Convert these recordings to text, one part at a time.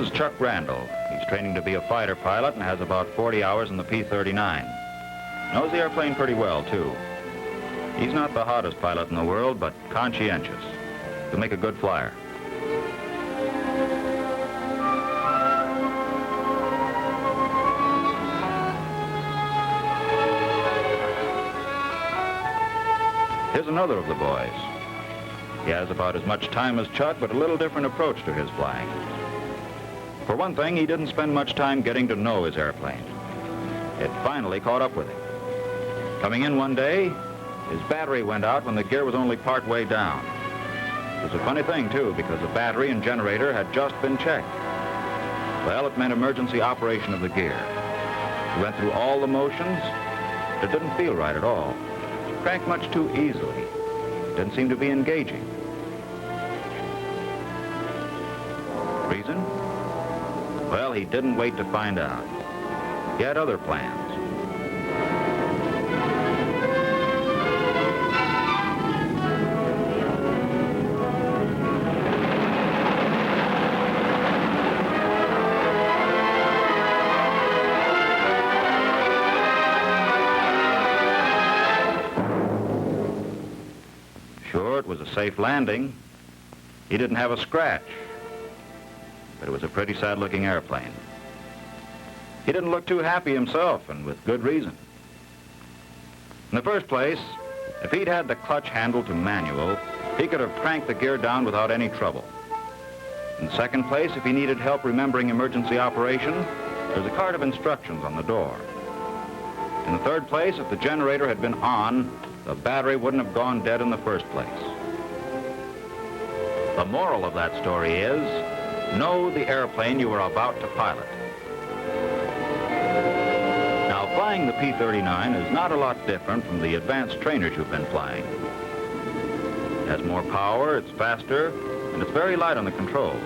is Chuck Randall. He's training to be a fighter pilot and has about 40 hours in the P-39. Knows the airplane pretty well, too. He's not the hottest pilot in the world, but conscientious. He'll make a good flyer. Here's another of the boys. He has about as much time as Chuck, but a little different approach to his flying. For one thing, he didn't spend much time getting to know his airplane. It finally caught up with him. Coming in one day, his battery went out when the gear was only part way down. It was a funny thing, too, because the battery and generator had just been checked. Well, it meant emergency operation of the gear. He went through all the motions. It didn't feel right at all. It cranked much too easily. It didn't seem to be engaging. Reason? Well, he didn't wait to find out. He had other plans. Sure, it was a safe landing. He didn't have a scratch. But it was a pretty sad-looking airplane. He didn't look too happy himself, and with good reason. In the first place, if he'd had the clutch handle to manual, he could have cranked the gear down without any trouble. In the second place, if he needed help remembering emergency operation, there's a card of instructions on the door. In the third place, if the generator had been on, the battery wouldn't have gone dead in the first place. The moral of that story is, know the airplane you are about to pilot. Now, flying the P-39 is not a lot different from the advanced trainers you've been flying. It has more power, it's faster, and it's very light on the controls.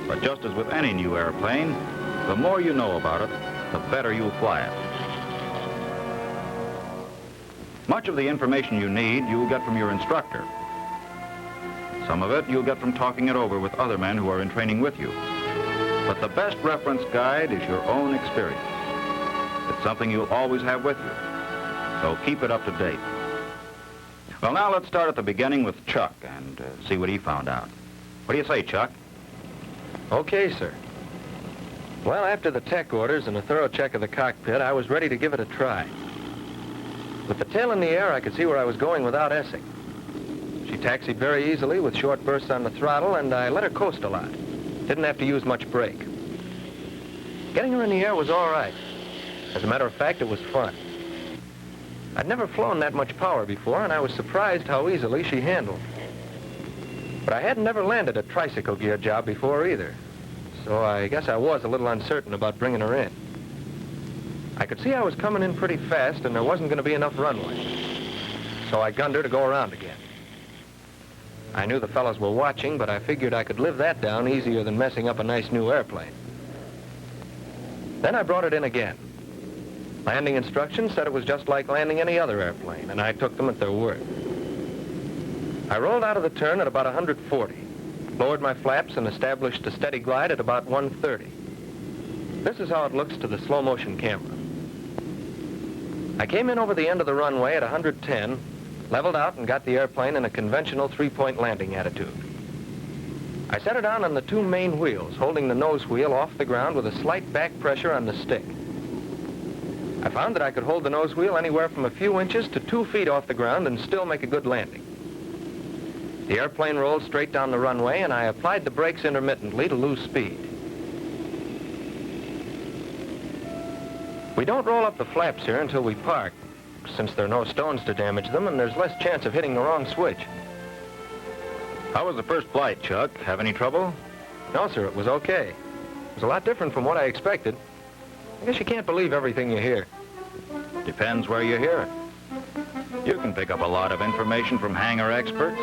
But just as with any new airplane, the more you know about it, the better you'll fly it. Much of the information you need, you'll get from your instructor. Some of it you'll get from talking it over with other men who are in training with you. But the best reference guide is your own experience. It's something you'll always have with you. So keep it up to date. Well, now let's start at the beginning with Chuck and see what he found out. What do you say, Chuck? Okay, sir. Well, after the tech orders and a thorough check of the cockpit, I was ready to give it a try. With the tail in the air, I could see where I was going without essing. She taxied very easily with short bursts on the throttle, and I let her coast a lot. Didn't have to use much brake. Getting her in the air was all right. As a matter of fact, it was fun. I'd never flown that much power before, and I was surprised how easily she handled. But I hadn't never landed a tricycle gear job before either, so I guess I was a little uncertain about bringing her in. I could see I was coming in pretty fast, and there wasn't going to be enough runway. So I gunned her to go around again. I knew the fellows were watching, but I figured I could live that down easier than messing up a nice new airplane. Then I brought it in again. Landing instructions said it was just like landing any other airplane, and I took them at their word. I rolled out of the turn at about 140, lowered my flaps, and established a steady glide at about 130. This is how it looks to the slow-motion camera. I came in over the end of the runway at 110, leveled out and got the airplane in a conventional three-point landing attitude. I set her down on the two main wheels, holding the nose wheel off the ground with a slight back pressure on the stick. I found that I could hold the nose wheel anywhere from a few inches to 2 feet off the ground and still make a good landing. The airplane rolled straight down the runway, and I applied the brakes intermittently to lose speed. We don't roll up the flaps here until we park, since there are no stones to damage them, and there's less chance of hitting the wrong switch. How was the first flight, Chuck? Have any trouble? No, sir, it was okay. It was a lot different from what I expected. I guess you can't believe everything you hear. Depends where you hear it. You can pick up a lot of information from hangar experts,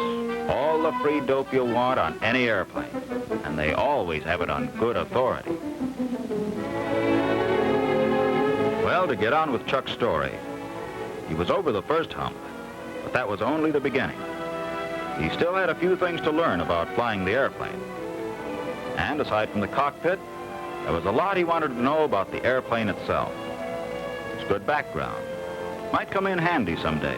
all the free dope you want on any airplane, and they always have it on good authority. Well, to get on with Chuck's story, he was over the first hump, but that was only the beginning. He still had a few things to learn about flying the airplane. And aside from the cockpit, there was a lot he wanted to know about the airplane itself. It's good background. Might come in handy someday.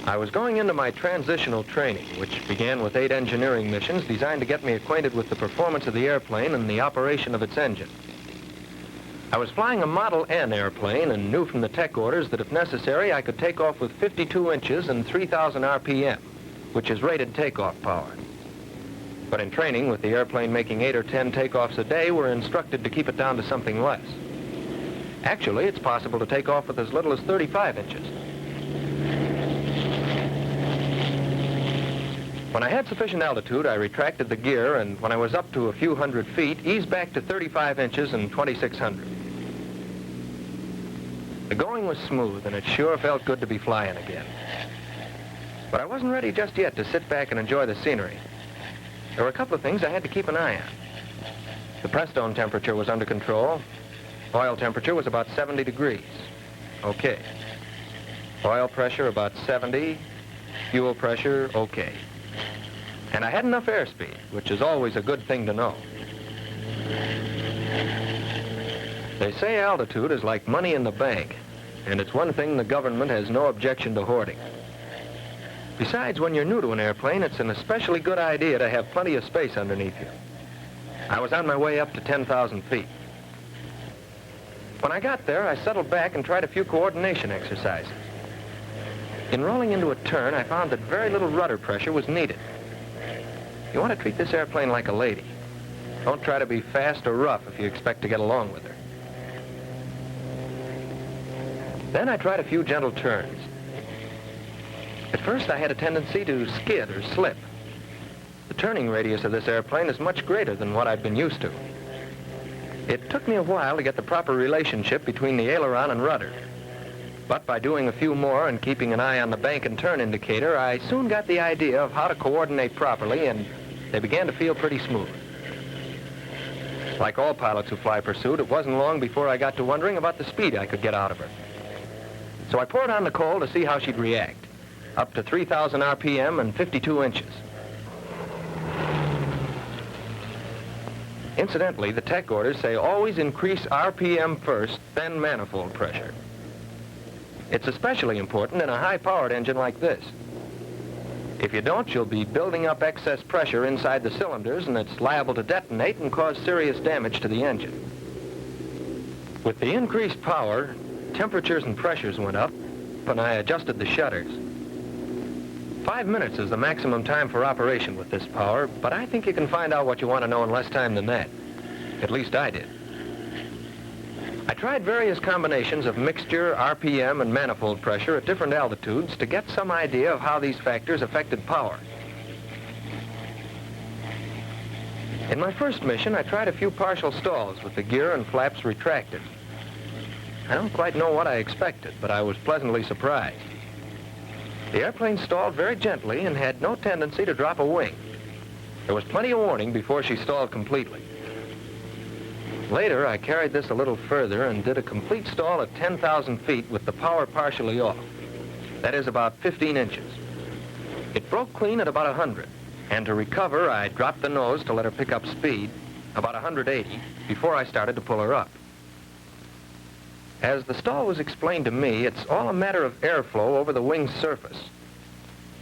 I was going into my transitional training, which began with 8 engineering missions designed to get me acquainted with the performance of the airplane and the operation of its engine. I was flying a Model N airplane and knew from the tech orders that if necessary, I could take off with 52 inches and 3,000 RPM, which is rated takeoff power. But in training, with the airplane making 8 or 10 takeoffs a day, we're instructed to keep it down to something less. Actually, it's possible to take off with as little as 35 inches. When I had sufficient altitude, I retracted the gear, and when I was up to a few hundred feet, eased back to 35 inches and 2,600. The going was smooth, and it sure felt good to be flying again. But I wasn't ready just yet to sit back and enjoy the scenery. There were a couple of things I had to keep an eye on. The press-stone temperature was under control. Oil temperature was about 70 degrees. Okay. Oil pressure about 70. Fuel pressure, okay. And I had enough airspeed, which is always a good thing to know. They say altitude is like money in the bank, and it's one thing the government has no objection to hoarding. Besides, when you're new to an airplane, it's an especially good idea to have plenty of space underneath you. I was on my way up to 10,000 feet. When I got there, I settled back and tried a few coordination exercises. In rolling into a turn, I found that very little rudder pressure was needed. You want to treat this airplane like a lady. Don't try to be fast or rough if you expect to get along with her. Then I tried a few gentle turns. At first, I had a tendency to skid or slip. The turning radius of this airplane is much greater than what I'd been used to. It took me a while to get the proper relationship between the aileron and rudder. But by doing a few more and keeping an eye on the bank and turn indicator, I soon got the idea of how to coordinate properly, and they began to feel pretty smooth. Like all pilots who fly pursuit, it wasn't long before I got to wondering about the speed I could get out of her. So I poured on Nicole to see how she'd react. Up to 3,000 RPM and 52 inches. Incidentally, the tech orders say always increase RPM first, then manifold pressure. It's especially important in a high-powered engine like this. If you don't, you'll be building up excess pressure inside the cylinders, and it's liable to detonate and cause serious damage to the engine. With the increased power, temperatures and pressures went up, and I adjusted the shutters. 5 minutes is the maximum time for operation with this power, but I think you can find out what you want to know in less time than that. At least I did. I tried various combinations of mixture, RPM, and manifold pressure at different altitudes to get some idea of how these factors affected power. In my first mission, I tried a few partial stalls with the gear and flaps retracted. I don't quite know what I expected, but I was pleasantly surprised. The airplane stalled very gently and had no tendency to drop a wing. There was plenty of warning before she stalled completely. Later, I carried this a little further and did a complete stall at 10,000 feet with the power partially off. That is about 15 inches. It broke clean at about 100, and to recover, I dropped the nose to let her pick up speed, about 180, before I started to pull her up. As the stall was explained to me, it's all a matter of airflow over the wing's surface.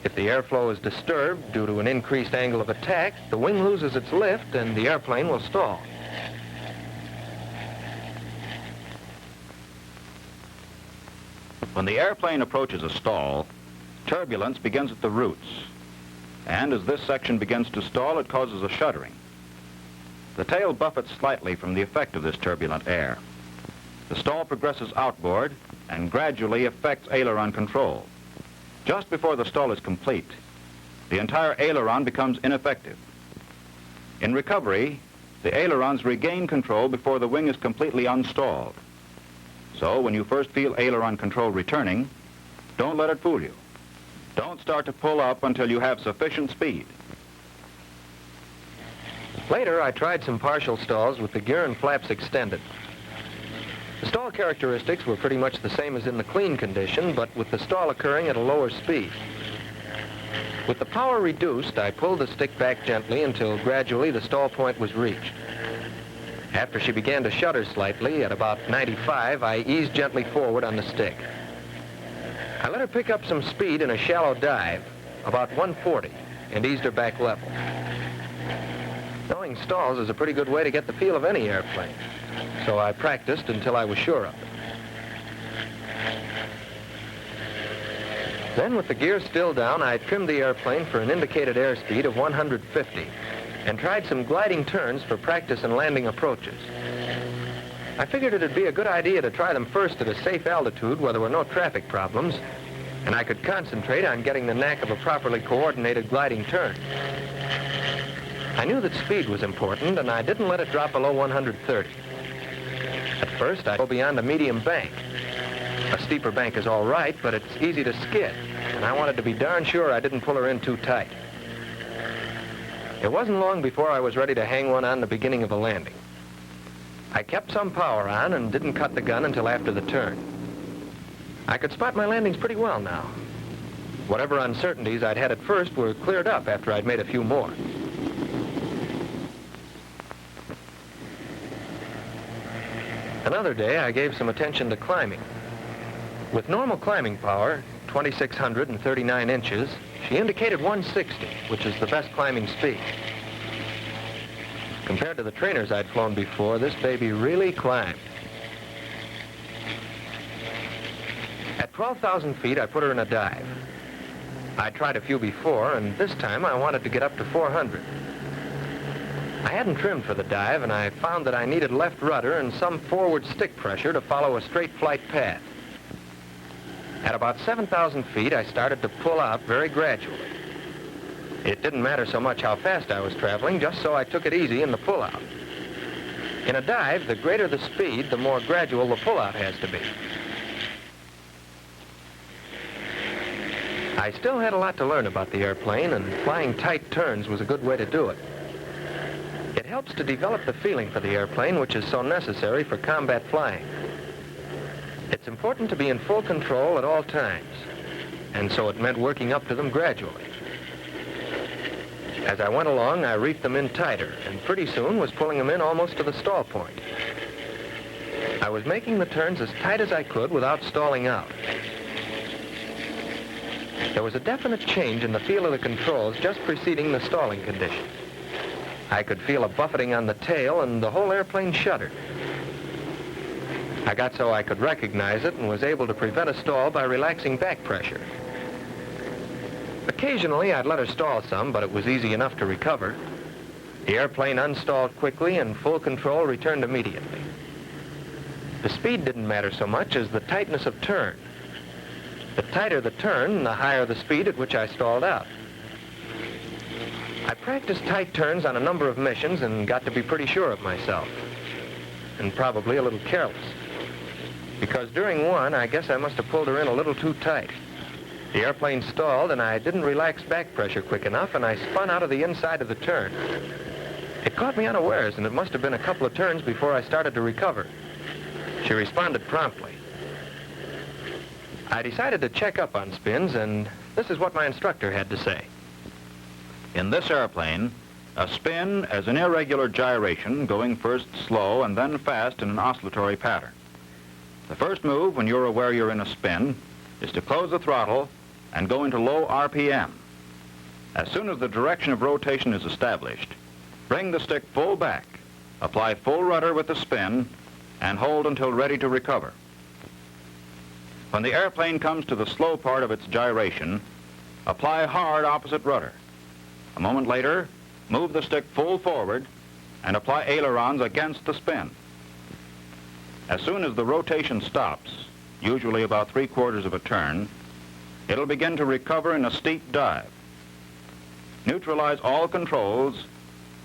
If the airflow is disturbed due to an increased angle of attack, the wing loses its lift and the airplane will stall. When the airplane approaches a stall, turbulence begins at the roots. And as this section begins to stall, it causes a shuddering. The tail buffets slightly from the effect of this turbulent air. The stall progresses outboard and gradually affects aileron control. Just before the stall is complete, the entire aileron becomes ineffective. In recovery, the ailerons regain control before the wing is completely unstalled. So when you first feel aileron control returning, don't let it fool you. Don't start to pull up until you have sufficient speed. Later, I tried some partial stalls with the gear and flaps extended. The stall characteristics were pretty much the same as in the clean condition, but with the stall occurring at a lower speed. With the power reduced, I pulled the stick back gently until gradually the stall point was reached. After she began to shudder slightly, at about 95, I eased gently forward on the stick. I let her pick up some speed in a shallow dive, about 140, and eased her back level. Knowing stalls is a pretty good way to get the feel of any airplane, so I practiced until I was sure of it. Then, with the gear still down, I trimmed the airplane for an indicated airspeed of 150 and tried some gliding turns for practice and landing approaches. I figured it'd be a good idea to try them first at a safe altitude where there were no traffic problems, and I could concentrate on getting the knack of a properly coordinated gliding turn. I knew that speed was important, and I didn't let it drop below 130. At first, I'd go beyond a medium bank. A steeper bank is all right, but it's easy to skid, and I wanted to be darn sure I didn't pull her in too tight. It wasn't long before I was ready to hang one on the beginning of a landing. I kept some power on and didn't cut the gun until after the turn. I could spot my landings pretty well now. Whatever uncertainties I'd had at first were cleared up after I'd made a few more. Another day, I gave some attention to climbing. With normal climbing power, 2,639 inches, she indicated 160, which is the best climbing speed. Compared to the trainers I'd flown before, this baby really climbed. At 12,000 feet, I put her in a dive. I'd tried a few before, and this time I wanted to get up to 400. I hadn't trimmed for the dive, and I found that I needed left rudder and some forward stick pressure to follow a straight flight path. At about 7,000 feet, I started to pull out very gradually. It didn't matter so much how fast I was traveling, just so I took it easy in the pullout. In a dive, the greater the speed, the more gradual the pullout has to be. I still had a lot to learn about the airplane, and flying tight turns was a good way to do it. It helps to develop the feeling for the airplane, which is so necessary for combat flying. It's important to be in full control at all times, and so it meant working up to them gradually. As I went along, I reefed them in tighter, and pretty soon was pulling them in almost to the stall point. I was making the turns as tight as I could without stalling out. There was a definite change in the feel of the controls just preceding the stalling condition. I could feel a buffeting on the tail, and the whole airplane shuddered. I got so I could recognize it and was able to prevent a stall by relaxing back pressure. Occasionally, I'd let her stall some, but it was easy enough to recover. The airplane unstalled quickly, and full control returned immediately. The speed didn't matter so much as the tightness of turn. The tighter the turn, the higher the speed at which I stalled out. I practiced tight turns on a number of missions and got to be pretty sure of myself, and probably a little careless. Because during one, I guess I must have pulled her in a little too tight. The airplane stalled, and I didn't relax back pressure quick enough, and I spun out of the inside of the turn. It caught me unawares, and it must have been a couple of turns before I started to recover. She responded promptly. I decided to check up on spins, and this is what my instructor had to say. In this airplane, a spin is an irregular gyration going first slow and then fast in an oscillatory pattern. The first move, when you're aware you're in a spin, is to close the throttle and go into low RPM. As soon as the direction of rotation is established, bring the stick full back, apply full rudder with the spin, and hold until ready to recover. When the airplane comes to the slow part of its gyration, apply hard opposite rudder. A moment later, move the stick full forward and apply ailerons against the spin. As soon as the rotation stops, usually about 3/4 of a turn, it'll begin to recover in a steep dive. Neutralize all controls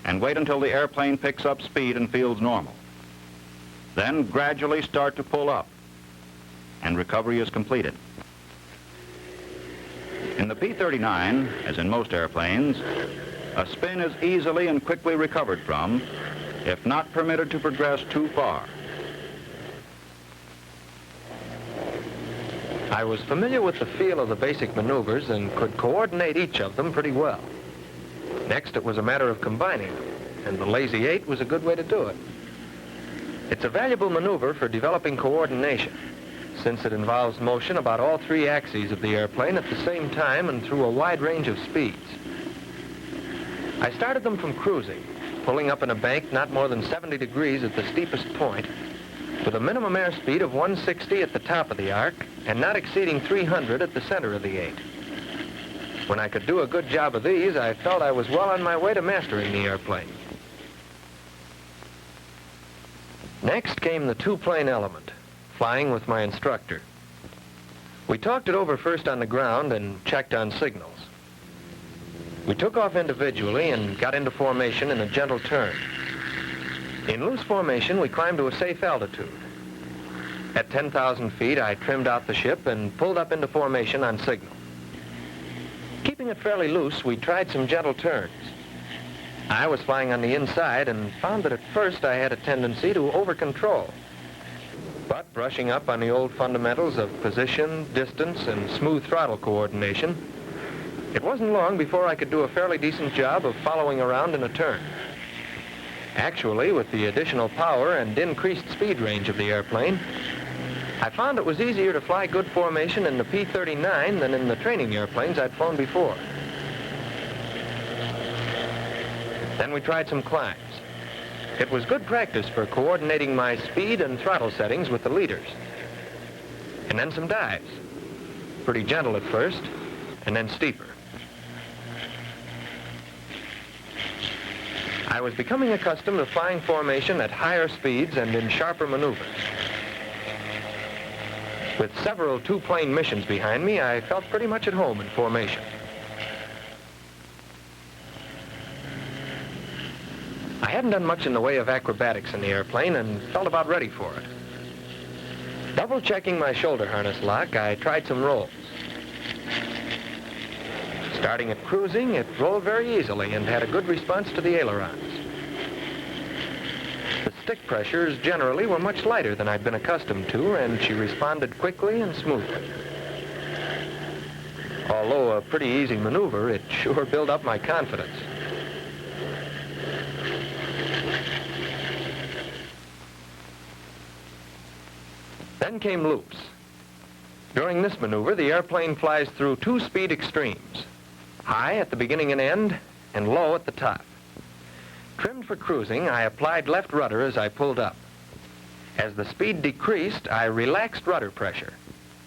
and wait until the airplane picks up speed and feels normal. Then gradually start to pull up, and recovery is completed. In the P-39, as in most airplanes, a spin is easily and quickly recovered from, if not permitted to progress too far. I was familiar with the feel of the basic maneuvers and could coordinate each of them pretty well. Next, it was a matter of combining them, and the Lazy 8 was a good way to do it. It's a valuable maneuver for developing coordination, since it involves motion about all three axes of the airplane at the same time and through a wide range of speeds. I started them from cruising, pulling up in a bank not more than 70 degrees at the steepest point, with a minimum airspeed of 160 at the top of the arc and not exceeding 300 at the center of the 8. When I could do a good job of these, I felt I was well on my way to mastering the airplane. Next came the two-plane element, flying with my instructor. We talked it over first on the ground and checked on signals. We took off individually and got into formation in a gentle turn. In loose formation, we climbed to a safe altitude. At 10,000 feet, I trimmed out the ship and pulled up into formation on signal. Keeping it fairly loose, we tried some gentle turns. I was flying on the inside and found that at first I had a tendency to over-control. But brushing up on the old fundamentals of position, distance, and smooth throttle coordination, it wasn't long before I could do a fairly decent job of following around in a turn. Actually, with the additional power and increased speed range of the airplane, I found it was easier to fly good formation in the P-39 than in the training airplanes I'd flown before. Then we tried some climbs. It was good practice for coordinating my speed and throttle settings with the leaders. And then some dives. Pretty gentle at first, and then steeper. I was becoming accustomed to flying formation at higher speeds and in sharper maneuvers. With several two-plane missions behind me, I felt pretty much at home in formation. I hadn't done much in the way of acrobatics in the airplane and felt about ready for it. Double-checking my shoulder harness lock, I tried some rolls. Starting at cruising, it rolled very easily and had a good response to the ailerons. The stick pressures generally were much lighter than I'd been accustomed to, and she responded quickly and smoothly. Although a pretty easy maneuver, it sure built up my confidence. Then came loops. During this maneuver, the airplane flies through two speed extremes. High at the beginning and end, and low at the top. Trimmed for cruising, I applied left rudder as I pulled up. As the speed decreased, I relaxed rudder pressure.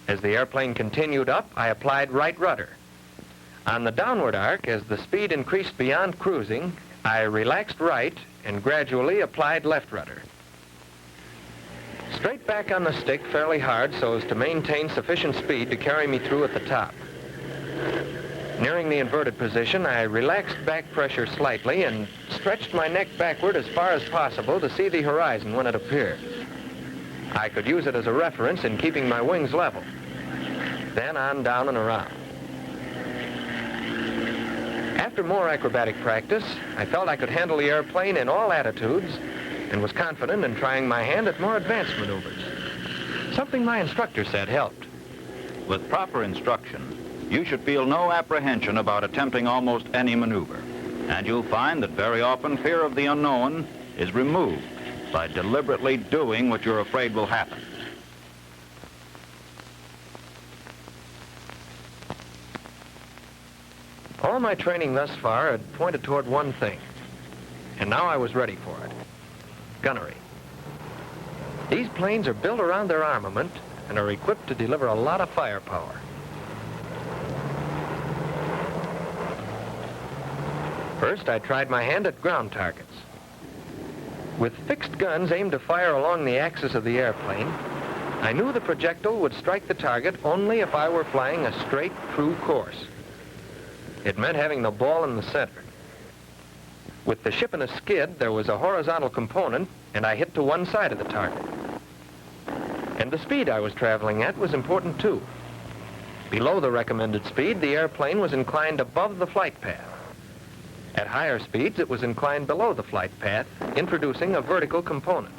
As the airplane continued up, I applied right rudder. On the downward arc, as the speed increased beyond cruising, I relaxed right and gradually applied left rudder. Straight back on the stick fairly hard so as to maintain sufficient speed to carry me through at the top. Nearing the inverted position, I relaxed back pressure slightly and stretched my neck backward as far as possible to see the horizon when it appeared. I could use it as a reference in keeping my wings level. Then on down and around. After more acrobatic practice, I felt I could handle the airplane in all attitudes and was confident in trying my hand at more advanced maneuvers. Something my instructor said helped. With proper instruction, you should feel no apprehension about attempting almost any maneuver. And you'll find that very often fear of the unknown is removed by deliberately doing what you're afraid will happen. All my training thus far had pointed toward one thing, and now I was ready for it. Gunnery. These planes are built around their armament and are equipped to deliver a lot of firepower. First, I tried my hand at ground targets. With fixed guns aimed to fire along the axis of the airplane, I knew the projectile would strike the target only if I were flying a straight, true course. It meant having the ball in the center. With the ship in a skid, there was a horizontal component, and I hit to one side of the target. And the speed I was traveling at was important, too. Below the recommended speed, the airplane was inclined above the flight path. At higher speeds, it was inclined below the flight path, introducing a vertical component.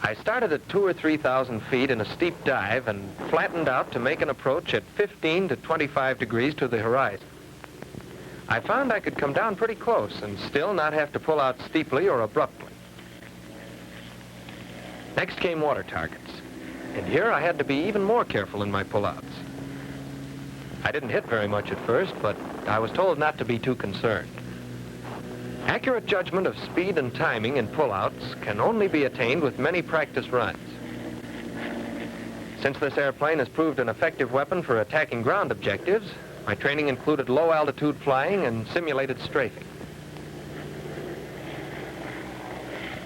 I I started at 2,000 or 3,000 feet in a steep dive and flattened out to make an approach at 15 to 25 degrees to the horizon. I found I could come down pretty close and still not have to pull out steeply or abruptly. Next came water targets, and here I had to be even more careful in my pullouts. I didn't hit very much at first, but I was told not to be too concerned. Accurate judgment of speed and timing in pullouts can only be attained with many practice runs. Since this airplane has proved an effective weapon for attacking ground objectives, my training included low-altitude flying and simulated strafing.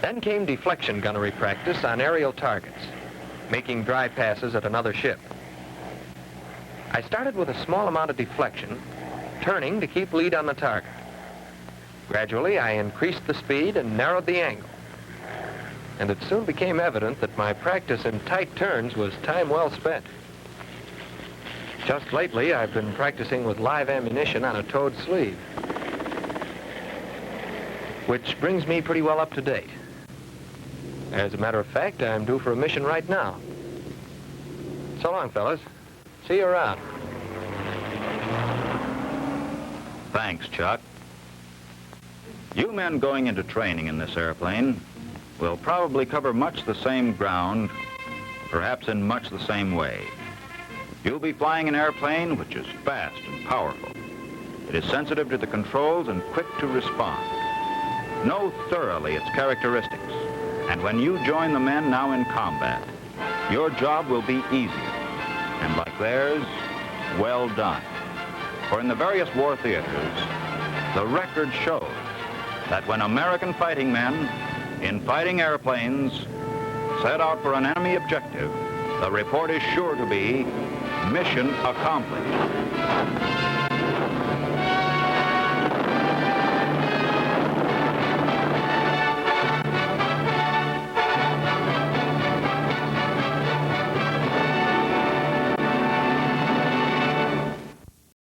Then came deflection gunnery practice on aerial targets, making dry passes at another ship. I started with a small amount of deflection, turning to keep lead on the target. Gradually, I increased the speed and narrowed the angle. And it soon became evident that my practice in tight turns was time well spent. Just lately, I've been practicing with live ammunition on a towed sleeve, which brings me pretty well up to date. As a matter of fact, I'm due for a mission right now. So long, fellas. See you around. Thanks, Chuck. You men going into training in this airplane will probably cover much the same ground, perhaps in much the same way. You'll be flying an airplane which is fast and powerful. It is sensitive to the controls and quick to respond. Know thoroughly its characteristics, and when you join the men now in combat, your job will be easier, and like theirs, well done. For in the various war theaters, the record shows that when American fighting men in fighting airplanes set out for an enemy objective, the report is sure to be mission accomplished.